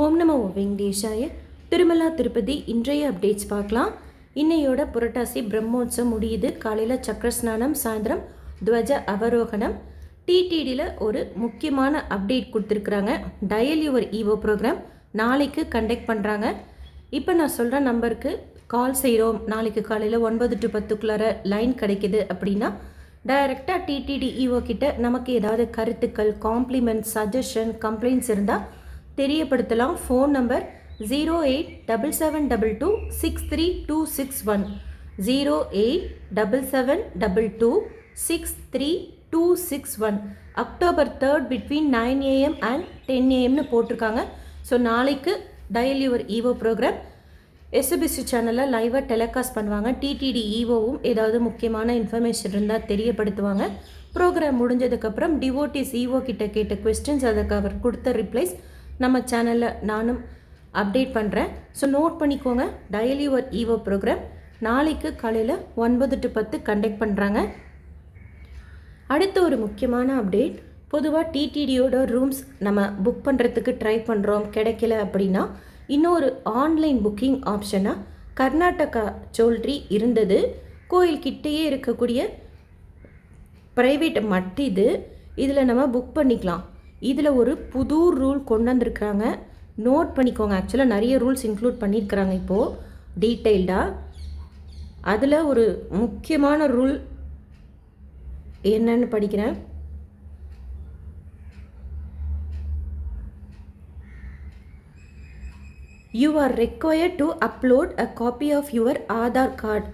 ஓம் நமோ வெங்கடேஷாய. திருமலா திருப்பதி இன்றைய அப்டேட்ஸ் பார்க்கலாம். இன்னையோட புரட்டாசி பிரம்மோற்சவம் முடியுது. காலையில் சக்கரஸ்நானம், சாயந்தரம் துவஜ அவரோகணம். டிடிடியில் ஒரு முக்கியமான அப்டேட் கொடுத்துருக்குறாங்க. டயல் யுவர் ஈவோ ப்ரோக்ராம் நாளைக்கு கண்டக்ட் பண்ணுறாங்க. இப்போ நான் சொல்கிற நம்பருக்கு கால் செய்கிறோம், நாளைக்கு காலையில் 9 to 10 லைன் கிடைக்கிது அப்படின்னா டைரெக்டாக டிடிடி ஈவோ கிட்ட நமக்கு ஏதாவது கருத்துக்கள், காம்ப்ளிமெண்ட், சஜஷன், கம்ப்ளைண்ட்ஸ் இருந்தால் தெரியப்படுத்தலாம். Phone number 087722632661 087722632661. October 3rd between 9 AM and 10 AM போட்டிருக்காங்க. ஸோ நாளைக்கு டயல் யுவர் ஈவோ ப்ரோக்ராம் எஸ்பிசி சேனலில் லைவாக டெலிகாஸ்ட் பண்ணுவாங்க. டிடிடி ஈவோவும் ஏதாவது முக்கியமான இன்ஃபர்மேஷன் இருந்தால் தெரியப்படுத்துவாங்க. ப்ரோக்ராம் முடிஞ்சதுக்கப்புறம் டிவோட்டிஸ் ஈவோ கிட்ட கேட்ட கொஸ்டின்ஸ், அதுக்கு அவர் கொடுத்த ரிப்ளைஸ் நம்ம சேனலில் நானும் அப்டேட் பண்ணுறேன். ஸோ நோட் பண்ணிக்கோங்க. டயல் யுவர் ஈவோ ப்ரோக்ராம் நாளைக்கு காலையில் 9 to 10 கண்டக்ட் பண்ணுறாங்க. அடுத்த ஒரு முக்கியமான அப்டேட், பொதுவாக டிடிடியோட ரூம்ஸ் நம்ம புக் பண்ணுறதுக்கு ட்ரை பண்ணுறோம், கிடைக்கல அப்படின்னா இன்னொரு ஆன்லைன் புக்கிங் ஆப்ஷனாக கர்நாடகா ஜுவல்லரி இருந்தது. கோயில்கிட்டேயே இருக்கக்கூடிய ப்ரைவேட் மட் இது. இதில் நம்ம புக் பண்ணிக்கலாம். இதில் ஒரு புது ரூல் கொண்டு வந்திருக்கிறாங்க, நோட் பண்ணிக்கோங்க. ஆக்சுவலாக நிறைய ரூல்ஸ் இன்க்ளூட் பண்ணியிருக்கிறாங்க இப்போது டீட்டெயில்டாக. அதில் ஒரு முக்கியமான ரூல் என்னன்னு படிக்கிறேன். You are required to upload a copy of your Aadhaar card.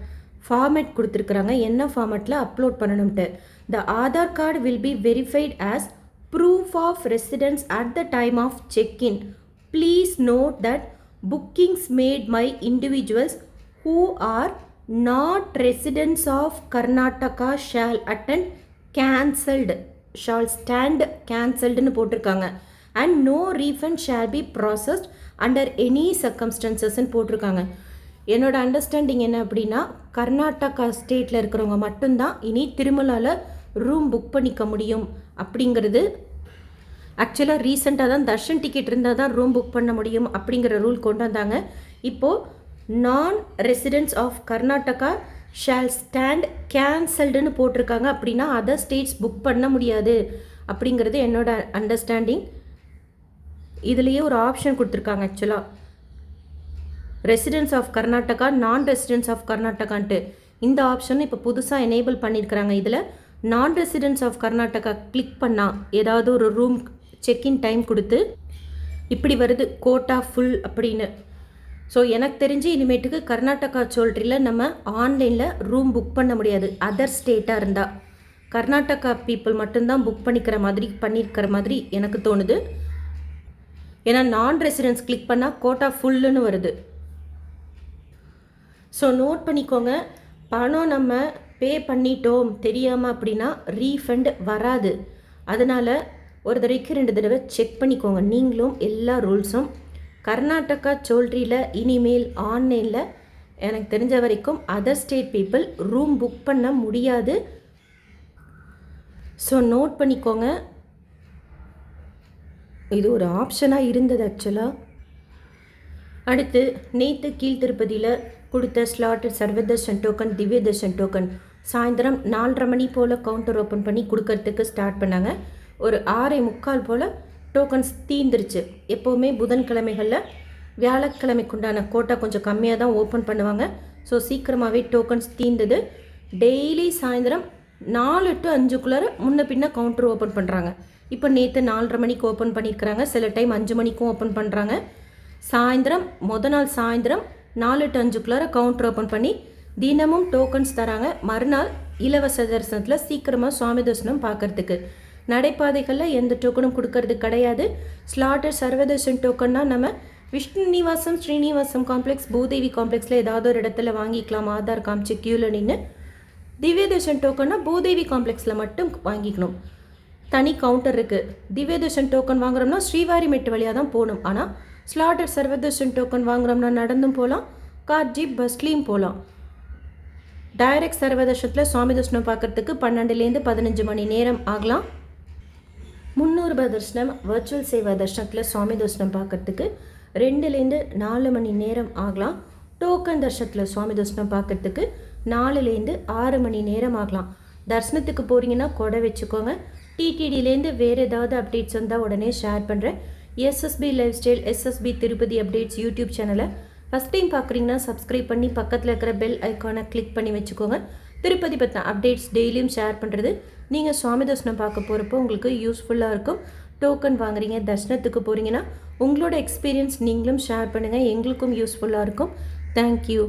Format கொடுத்துருக்குறாங்க, என்ன ஃபார்மேட்டில் அப்லோட் பண்ணணும்ட்டு. The Aadhaar card will be verified as proof of residence at the time of check-in. Please note that bookings made by individuals who are not residents of Karnataka shall stand cancelled னு போட்டிருக்காங்க. and no refund shall be processed under any circumstances னு போட்டிருக்காங்க. என்னோட understanding என்ன அப்படின்னா, கர்நாடகா ஸ்டேட்டில் இருக்கிறவங்க மட்டும்தான் இனி திருமலாவில் ரூம் புக் பண்ணிக்க முடியும் அப்படிங்கிறது. ஆக்சுவலாக ரீசெண்டாக தான் தர்ஷன் டிக்கெட் இருந்தால் தான் ரூம் புக் பண்ண முடியும் அப்படிங்கிற ரூல் கொண்டு வந்தாங்க. இப்போது நான் residents of Karnataka shall stand கேன்சல்டுன்னு போட்டிருக்காங்க. அப்படின்னா அதர் ஸ்டேட்ஸ் புக் பண்ண முடியாது அப்படிங்கிறது என்னோட அண்டர்ஸ்டாண்டிங். இதுலேயே ஒரு ஆப்ஷன் கொடுத்துருக்காங்க ஆக்சுவலாக, ரெசிடென்ட்ஸ் ஆஃப் கர்நாடகா, நான் ரெசிடென்ட்ஸ் ஆஃப் கர்நாடகான்ட்டு. இந்த ஆப்ஷன் இப்போ புதுசாக எனேபிள் பண்ணியிருக்கிறாங்க. இதில் நான் ரெசிடென்ட்ஸ் ஆஃப் கர்நாடகா கிளிக் பண்ணால் ஏதாவது ஒரு ரூம் செக்இன் டைம் கொடுத்து இப்படி வருது, கோட்டா ஃபுல் அப்படின்னு. ஸோ எனக்கு தெரிஞ்சு இனிமேட்டுக்கு கர்நாடகா ஜுவல்லரியில் நம்ம ஆன்லைனில் ரூம் புக் பண்ண முடியாது. அதர் ஸ்டேட்டாக இருந்தால் கர்நாடகா பீப்புள் மட்டும்தான் புக் பண்ணியிருக்கிற மாதிரி எனக்கு தோணுது. ஏன்னா நான் ரெசிடென்ட்ஸ் கிளிக் பண்ணால் கோட்டா ஃபுல்லுன்னு வருது. ஸோ நோட் பண்ணிக்கோங்க. பணம் நம்ம பே பண்ணிட்டோம் தெரியாமல் அப்படின்னா ரீஃபண்ட் வராது. அதனால் ஒரு தடவைக்கு 2 தடவை செக் பண்ணிக்கோங்க நீங்களும் எல்லா ரூல்ஸும். கர்நாடகா ஜுவல்லரியில் இனிமேல் ஆன்லைனில் எனக்கு தெரிஞ்ச வரைக்கும் other state people room book பண்ண முடியாது. ஸோ நோட் பண்ணிக்கோங்க. இது ஒரு ஆப்ஷனாக இருந்தது ஆக்சுவலாக. அடுத்து நேற்று கீழ் திருப்பதியில் கொடுத்த ஸ்லாட்டட் சர்வதர்ஷன் டோக்கன், திவ்ய தர்ஷன் டோக்கன் சாயந்தரம் 4:30 மணி போல் கவுண்டர் ஓப்பன் பண்ணி கொடுக்கறதுக்கு ஸ்டார்ட் பண்ணாங்க. ஒரு 6:45 போல் டோக்கன்ஸ் தீர்ந்துருச்சு. எப்போவுமே புதன்கிழமைகளில் வியாழக்கிழமைக்குண்டான கோட்டா கொஞ்சம் கம்மியாக தான் ஓப்பன் பண்ணுவாங்க. ஸோ சீக்கிரமாகவே டோக்கன்ஸ் தீர்ந்தது. டெய்லி சாயந்தரம் 4 to 5 முன்ன பின்ன கவுண்டர் ஓப்பன் பண்ணுறாங்க. இப்போ நேற்று 4:30 மணிக்கு ஓப்பன் பண்ணியிருக்கிறாங்க, சில டைம் 5 மணிக்கும் ஓப்பன் பண்ணுறாங்க. சாயந்தரம் நாள் சாயந்தரம் 4 to 5 கவுண்டர் ஓப்பன் பண்ணி தினமும் டோக்கன்ஸ் தராங்க. மறுநாள் இலவச தரிசனத்தில் சீக்கிரமாக சுவாமி தரிசனம் பார்க்கறதுக்கு. நடைபாதைகளில் எந்த டோக்கனும் கொடுக்கறது கிடையாது. ஸ்லாட்டட் சர்வதர்ஷன் டோக்கன்னா நம்ம விஷ்ணு நிவாசம், ஸ்ரீனிவாசம் காம்ப்ளெக்ஸ், பூதேவி காம்ப்ளெக்ஸில் ஏதாவது ஒரு இடத்துல வாங்கிக்கலாம், ஆதார் காமிச்சு கியூவில் நின்று. திவ்ய தர்ஷன் டோக்கன்னா பூதேவி காம்ப்ளெக்ஸில் மட்டும் வாங்கிக்கணும், தனி கவுண்டர் இருக்குது. திவ்ய தர்ஷன் டோக்கன் வாங்குறோம்னா ஸ்ரீவாரிமெட்டு வழியாக தான் போகணும். ஆனால் ஸ்லாட்டட் சர்வதர்ஷன் டோக்கன் வாங்குறோம்னா நடந்தும் போகலாம், கார், ஜீப், பஸ்லேயும் போகலாம். டைரக்ட் சர்வதர்ஷனத்தில் சுவாமி தர்ஷனம் பார்க்குறதுக்கு 12 to 15 மணி நேரம் ஆகலாம். 300 தரிசனம் வர்ச்சுவல் சேவா தர்ஷனத்தில் சுவாமி தரிசனம் பார்க்கறதுக்கு 2லேருந்து 4 மணி நேரம் ஆகலாம். டோக்கன் தர்ஷனத்தில் சுவாமி தரிசனம் பார்க்கறதுக்கு 4லேருந்து 6 மணி நேரம் ஆகலாம். தரிசனத்துக்கு போகிறீங்கன்னா கொடை வச்சுக்கோங்க. டிடிடிலேருந்து வேறு ஏதாவது அப்டேட்ஸ் வந்தால் உடனே ஷேர் பண்ணுறேன். SSP lifestyle, SSP Tirupati updates YouTube சேனலை ஃபஸ்ட் டைம் பார்க்குறீங்கன்னா சப்ஸ்கிரைப் பண்ணி பக்கத்தில் இருக்கிற பெல் ஐக்கானை கிளிக் பண்ணி வச்சுக்கோங்க. திருப்பதி பற்றின அப்டேட்ஸ் டெய்லியும் ஷேர் பண்ணுறது நீங்கள் சுவாமி தரிசனம் பார்க்க போகிறப்போ உங்களுக்கு யூஸ்ஃபுல்லாக இருக்கும். டோக்கன் வாங்குறீங்க, தரிசனத்துக்கு போகிறீங்கன்னா உங்களோட எக்ஸ்பீரியன்ஸ் நீங்களும் ஷேர் பண்ணுங்கள், எங்களுக்கும் யூஸ்ஃபுல்லாக இருக்கும். தேங்க்யூ.